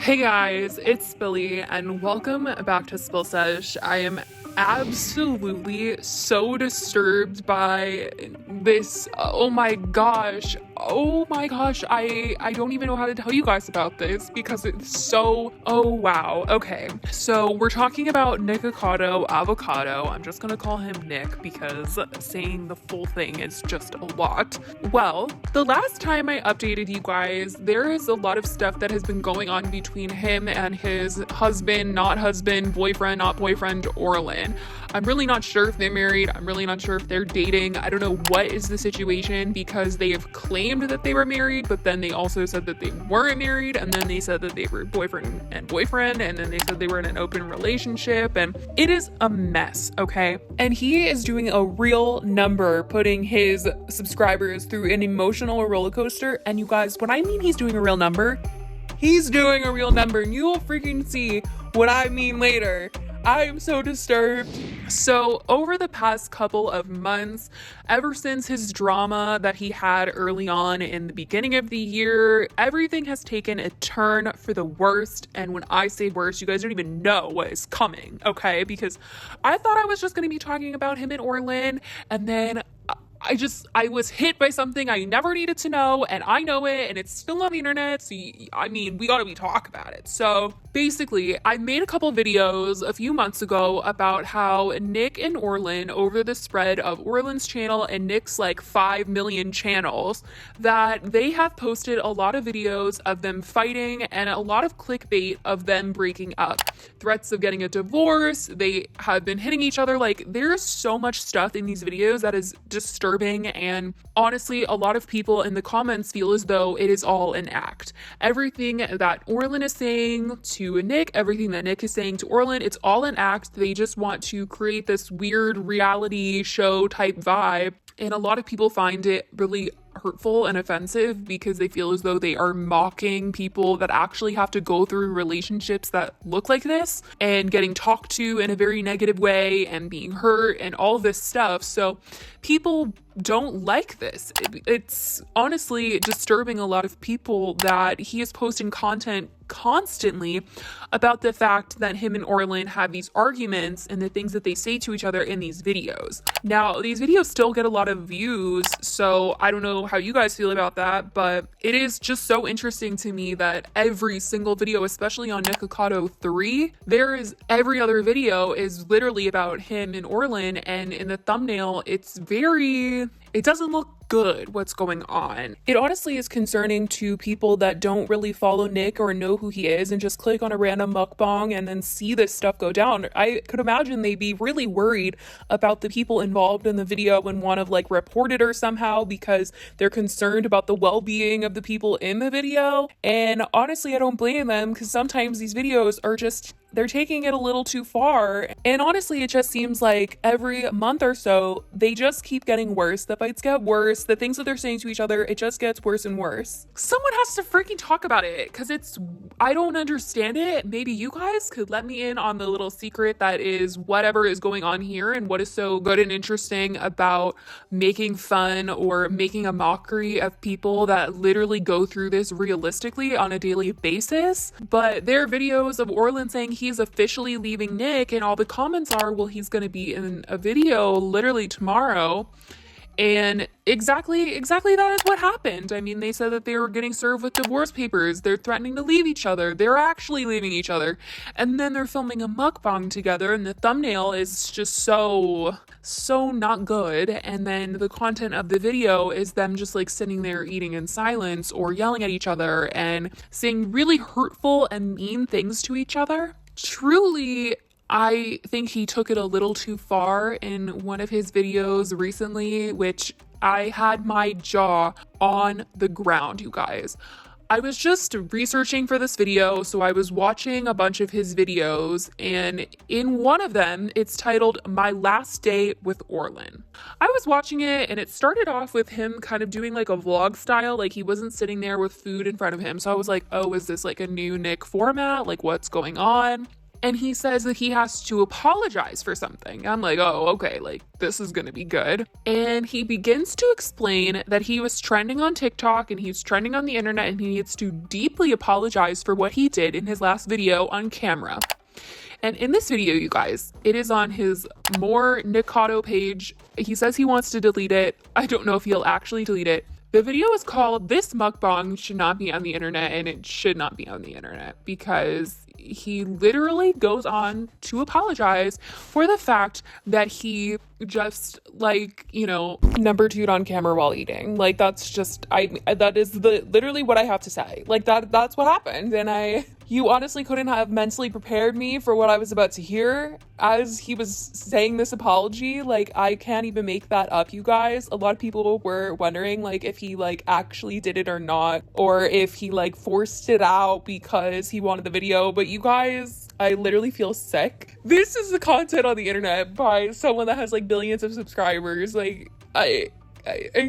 Hey guys, it's Billy and welcome back to Sesh. I am absolutely so disturbed by this. I don't even know how to tell you guys about this because it's so, oh wow. Okay, so we're talking about Nikocado Avocado. I'm just gonna call him Nick because saying the full thing is just a lot. Well, the last time I updated you guys, there is a lot of stuff that has been going on between him and his husband, not husband, boyfriend, not boyfriend, Orlin. I'm really not sure if they're married. I'm really not sure if they're dating. I don't know what is the situation because they have claimed that they were married, but then they also said that they weren't married, and then they said that they were boyfriend, and then they said they were in an open relationship, and it is a mess, okay? And he is doing a real number, putting his subscribers through an emotional roller coaster. And you guys, when I mean he's doing a real number, he's doing a real number, and you will freaking see what I mean later. I am so disturbed. So over the past couple of months, ever since his drama that he had early on in the beginning of the year, everything has taken a turn for the worst. And when I say worst, you guys don't even know what is coming, okay? Because I thought I was just going to be talking about him and Orlin, and then I was hit by something I never needed to know, and I know it, and it's still on the internet, so we gotta talk about it. So basically, I made a couple videos a few months ago about how Nick and Orlin, over the spread of Orlin's channel and Nick's like 5 million channels, that they have posted a lot of videos of them fighting and a lot of clickbait of them breaking up. Threats of getting a divorce, they have been hitting each other. Like, there's so much stuff in these videos that is disturbing, and honestly, a lot of people in the comments feel as though it is all an act. Everything that Orlin is saying to Nick, everything that Nick is saying to Orlin, it's all an act. They just want to create this weird reality show type vibe, and a lot of people find it really hurtful and offensive because they feel as though they are mocking people that actually have to go through relationships that look like this and getting talked to in a very negative way and being hurt and all this stuff. So people don't like this. It's honestly disturbing a lot of people that he is posting content constantly about the fact that him and Orlin have these arguments and the things that they say to each other in these videos. Now, these videos still get a lot of views, so I don't know how you guys feel about that, but it is just so interesting to me that every single video, especially on Nikocado 3, every other video is literally about him and Orlin, and in the thumbnail, it doesn't look good what's going on. It honestly is concerning to people that don't really follow Nick or know who he is and just click on a random mukbang and then see this stuff go down. I could imagine they'd be really worried about the people involved in the video and want to report it or somehow because they're concerned about the well-being of the people in the video. And honestly, I don't blame them because sometimes these videos are they're taking it a little too far. And honestly, it just seems like every month or so, they just keep getting worse. The fights get worse. The things that they're saying to each other, it just gets worse and worse. Someone has to freaking talk about it because I don't understand it. Maybe you guys could let me in on the little secret that is whatever is going on here and what is so good and interesting about making fun or making a mockery of people that literally go through this realistically on a daily basis. But there are videos of Orlin saying he's officially leaving Nick, and all the comments are, well, he's going to be in a video literally tomorrow. And exactly that is what happened. I mean, they said that they were getting served with divorce papers. They're threatening to leave each other. They're actually leaving each other. And then they're filming a mukbang together, and the thumbnail is just so not good. And then the content of the video is them just sitting there eating in silence or yelling at each other and saying really hurtful and mean things to each other. Truly, I think he took it a little too far in one of his videos recently, which I had my jaw on the ground, you guys. I was just researching for this video, so I was watching a bunch of his videos, and in one of them, it's titled My Last Day with Orlin. I was watching it, and it started off with him kind of doing a vlog style, he wasn't sitting there with food in front of him, so I was like, oh, is this a new Nick format? What's going on? and he says that he has to apologize for something. I'm like, oh, okay, like this is gonna be good. And he begins to explain that he was trending on TikTok and he's trending on the internet and he needs to deeply apologize for what he did in his last video on camera. And in this video, you guys, it is on his More Nikocado page. He says he wants to delete it. I don't know if he'll actually delete it. The video is called "This Mukbang Should Not Be on the Internet," and it should not be on the internet because he literally goes on to apologize for the fact that he just, like, you know, number two'd on camera while eating. Like, that's just, that is literally what I have to say. Like, that's what happened. And you honestly couldn't have mentally prepared me for what I was about to hear as he was saying this apology. Like, I can't even make that up, you guys. A lot of people were wondering, like, if he, like, actually did it or not, or if he, like, forced it out because he wanted the video. But you guys, I literally feel sick. This is the content on the internet by someone that has, like, billions of subscribers. Like, I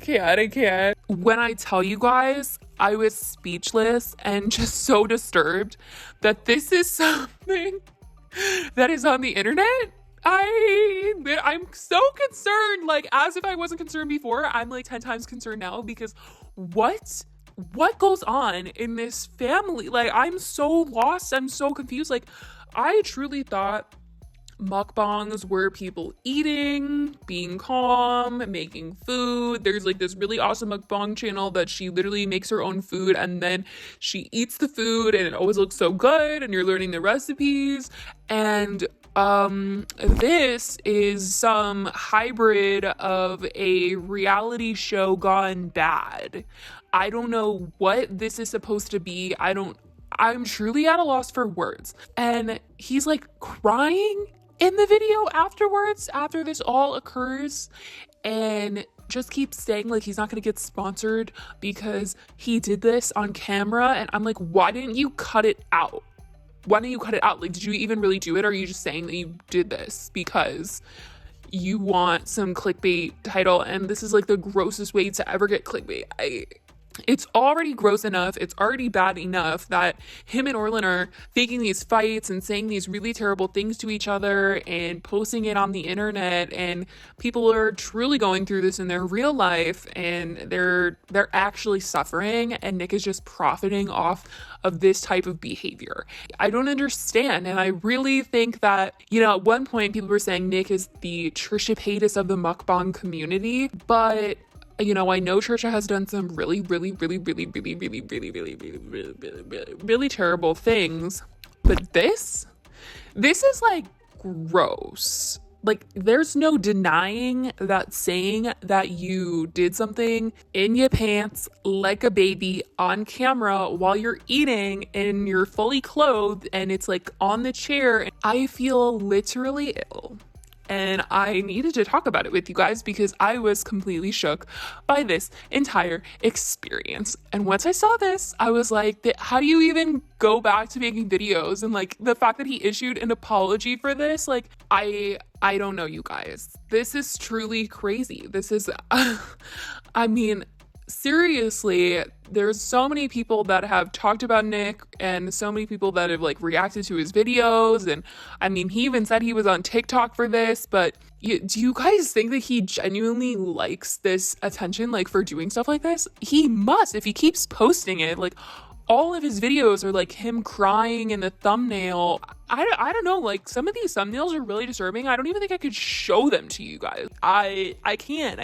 can't. When I tell you guys, I was speechless and just so disturbed that this is something that is on the internet. I'm so concerned, like, as if I wasn't concerned before, I'm like 10 times concerned now, because what goes on in this family? Like, I'm so lost, I'm so confused. Like, I truly thought mukbangs were people eating, being calm, making food. There's like this really awesome mukbang channel that she literally makes her own food and then she eats the food and it always looks so good and you're learning the recipes. And this is some hybrid of a reality show gone bad. I don't know what this is supposed to be. I'm truly at a loss for words. And he's like crying in the video afterwards, after this all occurs, and just keeps saying like he's not gonna get sponsored because he did this on camera. And I'm like, why didn't you cut it out? Like, did you even really do it? Or are you just saying that you did this because you want some clickbait title? And this is like the grossest way to ever get clickbait. It's already gross enough, it's already bad enough that him and Orlin are faking these fights and saying these really terrible things to each other and posting it on the internet, and people are truly going through this in their real life and they're actually suffering, and Nick is just profiting off of this type of behavior. I don't understand. And I really think that, you know, at one point people were saying Nick is the Trisha Paytas of the mukbang community, but you know, I know Trisha has done some really terrible things, but this is like gross. Like, there's no denying that saying that you did something in your pants like a baby on camera while you're eating and you're fully clothed and it's like on the chair. I feel literally ill. And I needed to talk about it with you guys because I was completely shook by this entire experience. And once I saw this, I was like, how do you even go back to making videos? And like the fact that he issued an apology for this, like, I don't know, you guys. This is truly crazy. This is, I mean, seriously, there's so many people that have talked about Nick and so many people that have like reacted to his videos. And I mean, he even said he was on TikTok for this, but do you guys think that he genuinely likes this attention, like, for doing stuff like this? He must, if he keeps posting it. Like, all of his videos are like him crying in the thumbnail. I don't know, like, some of these thumbnails are really disturbing. I don't even think I could show them to you guys. I can't.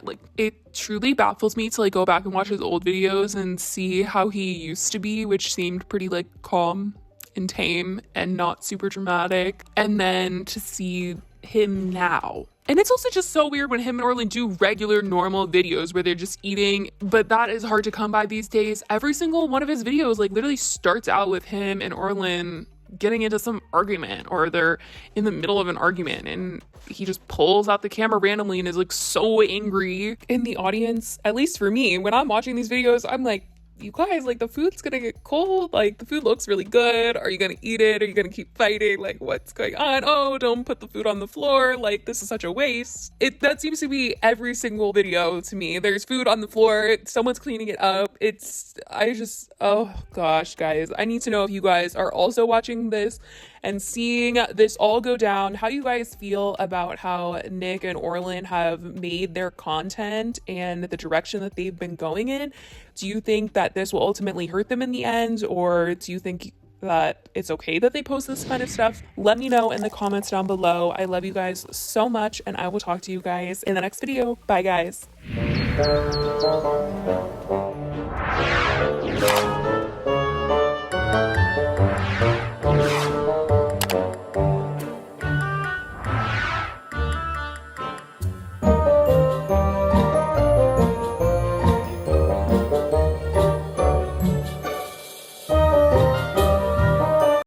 Like, it truly baffles me to like go back and watch his old videos and see how he used to be, which seemed pretty like calm and tame and not super dramatic, and then to see him now. And it's also just so weird when him and Orlin do regular normal videos where they're just eating, but that is hard to come by these days. Every single one of his videos like literally starts out with him and Orlin getting into some argument, or they're in the middle of an argument and he just pulls out the camera randomly and is like so angry. In the audience, at least for me, when I'm watching these videos, I'm like, you guys, like, the food's gonna get cold. Like, the food looks really good. Are you gonna eat it? Are you gonna keep fighting? Like, what's going on? Oh, don't put the food on the floor. Like, this is such a waste. That seems to be every single video to me. There's food on the floor. Someone's cleaning it up. Oh gosh, guys. I need to know if you guys are also watching this and seeing this all go down, how you guys feel about how Nick and Orlin have made their content and the direction that they've been going in. Do you think that this will ultimately hurt them in the end, or do you think that it's okay that they post this kind of stuff? Let me know in the comments down below. I love you guys so much, and I will talk to you guys in the next video. Bye, guys.